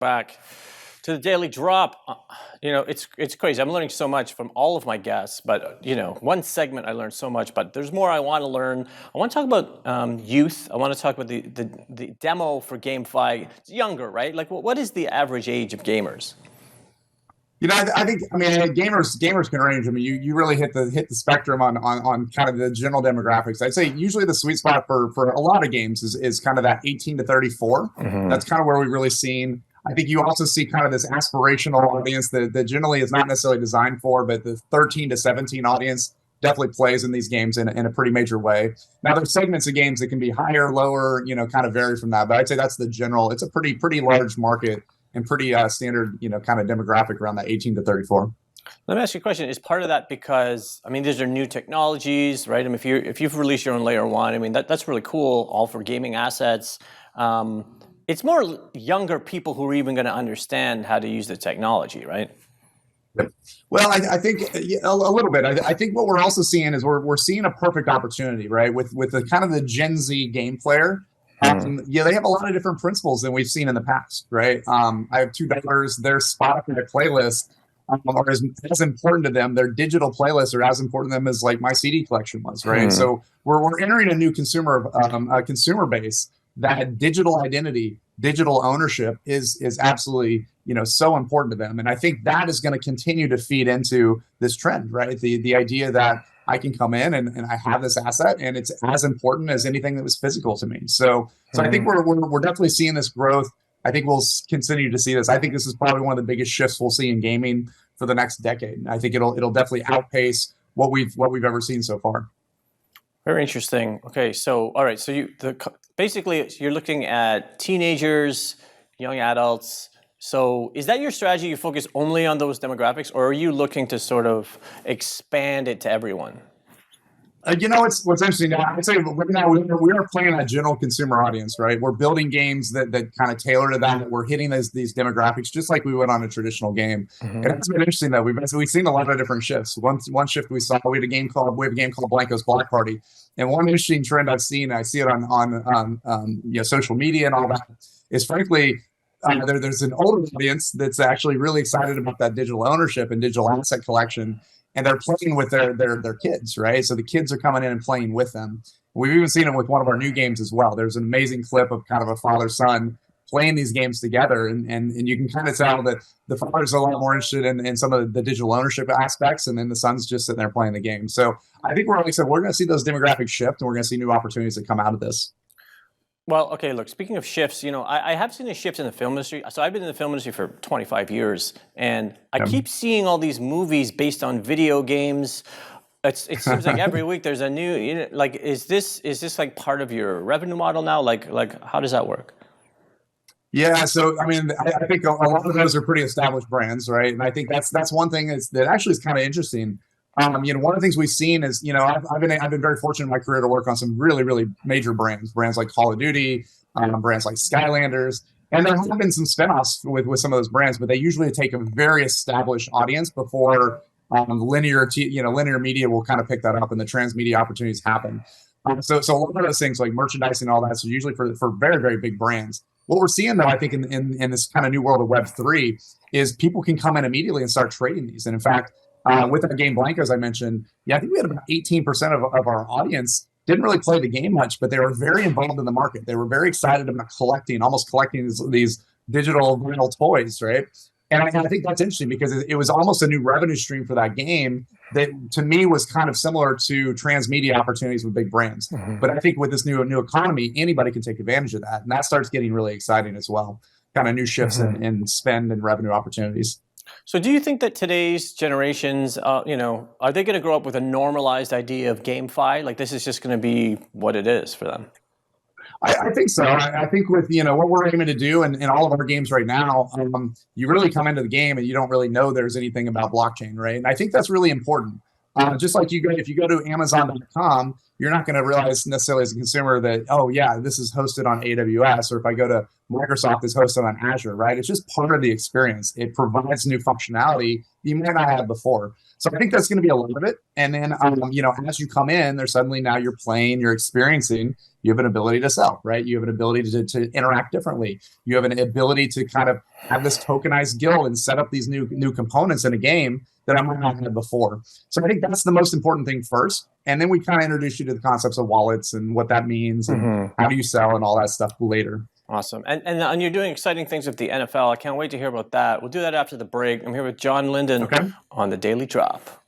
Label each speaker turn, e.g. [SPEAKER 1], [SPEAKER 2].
[SPEAKER 1] Back to the daily drop. It's crazy. I'm learning so much from all of my guests, but one segment I learned so much, but there's more I want to learn. I want to talk about youth. I want to talk about the demo for GameFi. It's younger, right? Like, what is the average age of gamers?
[SPEAKER 2] I think gamers can range. I mean, you really hit the spectrum on kind of the general demographics. I'd say usually the sweet spot for a lot of games is kind of that 18 to 34. That's kind of where we've really seen. I think you also see kind of this aspirational audience that generally is not necessarily designed for, but the 13 to 17 audience definitely plays in these games in a pretty major way. Now, there's segments of games that can be higher, lower, kind of vary from that. But I'd say that's the general. It's a pretty large market and pretty standard, kind of demographic around that 18 to 34.
[SPEAKER 1] Let me ask you a question. Is part of that because, these are new technologies, right? If you've released your own layer one, that's really cool, all for gaming assets. It's more younger people who are even going to understand how to use the technology, right?
[SPEAKER 2] Yep. Well, I think a little bit. I think what we're also seeing is we're seeing a perfect opportunity, right? With the kind of the Gen Z game player. They have a lot of different principles than we've seen in the past, right? I have two daughters. Their Spotify playlist are as important to them. Their digital playlists are as important to them as like my CD collection was, right? So we're entering a new consumer base that digital identity, digital ownership is absolutely so important to them, and I think that is going to continue to feed into this trend, right? The idea that I can come in and I have this asset and it's as important as anything that was physical to me. So I think we're definitely seeing this growth. I think we'll continue to see this. I think this is probably one of the biggest shifts we'll see in gaming for the next decade. I think it'll definitely outpace what we've ever seen so far.
[SPEAKER 1] Very interesting. Okay, so all right, so basically you're looking at teenagers, young adults. So is that your strategy? You focus only on those demographics, or are you looking to sort of expand it to everyone?
[SPEAKER 2] What's interesting now, I'd say right now we are playing a general consumer audience, right? We're building games that kind of tailor to that. We're hitting these demographics just like we would on a traditional game. And it's been interesting though. We've seen a lot of different shifts. One shift we saw, we have a game called Blanco's Block Party. And one interesting trend I see it on social media and all that, is frankly, there's an older audience that's actually really excited about that digital ownership and digital asset collection, and they're playing with their kids, right? So the kids are coming in and playing with them. We've even seen it with one of our new games as well. There's an amazing clip of kind of a father-son playing these games together, and you can kind of tell that the father's a lot more interested in some of the digital ownership aspects, and then the son's just sitting there playing the game. So I think like I said, we're going to see those demographics shift, and we're going to see new opportunities that come out of this.
[SPEAKER 1] Well, okay, look, speaking of shifts, I have seen a shift in the film industry. So I've been in the film industry for 25 years, and I keep seeing all these movies based on video games. It seems like every week there's a new, is this like part of your revenue model now? Like how does that work?
[SPEAKER 2] Yeah, so I think a lot of those are pretty established brands, right? And I think that's one thing that actually is kind of interesting. One of the things we've seen is, I've been very fortunate in my career to work on some really, really major brands like Call of Duty, brands like Skylanders, and there have been some spinoffs with some of those brands, but they usually take a very established audience before linear media will kind of pick that up and the transmedia opportunities happen. So a lot of those things like merchandising and all that, so usually for very, very big brands. What we're seeing though, I think in this kind of new world of Web3 is people can come in immediately and start trading these. And in fact, with our game Blanco, as I mentioned, I think we had about 18% of our audience didn't really play the game much, but they were very involved in the market. They were very excited about almost collecting these digital vinyl toys, right? And I think that's interesting because it was almost a new revenue stream for that game that to me was kind of similar to transmedia opportunities with big brands. But I think with this new economy, anybody can take advantage of that. And that starts getting really exciting as well. Kind of new shifts in spend and revenue opportunities.
[SPEAKER 1] So do you think that today's generations, are they going to grow up with a normalized idea of GameFi? Like this is just going to be what it is for them?
[SPEAKER 2] I think so. I think with what we're aiming to do in all of our games right now, you really come into the game and you don't really know there's anything about blockchain, right? And I think that's really important. Just like if you go to Amazon.com, you're not going to realize necessarily as a consumer that, oh yeah, this is hosted on AWS, or if I go to Microsoft, it's hosted on Azure, right? It's just part of the experience. It provides new functionality you might not have before. So I think that's going to be a lot of it. And then, as you come in, there's suddenly now you're playing, you're experiencing, you have an ability to sell, right? You have an ability to interact differently. You have an ability to kind of have this tokenized guild and set up these new components in a game that I might not have had before. So I think that's the most important thing first. And then we kind of introduce you to the concepts of wallets and what that means and how do you sell and all that stuff later.
[SPEAKER 1] Awesome. And you're doing exciting things with the NFL. I can't wait to hear about that. We'll do that after the break. I'm here with John Linden on the Daily Drop.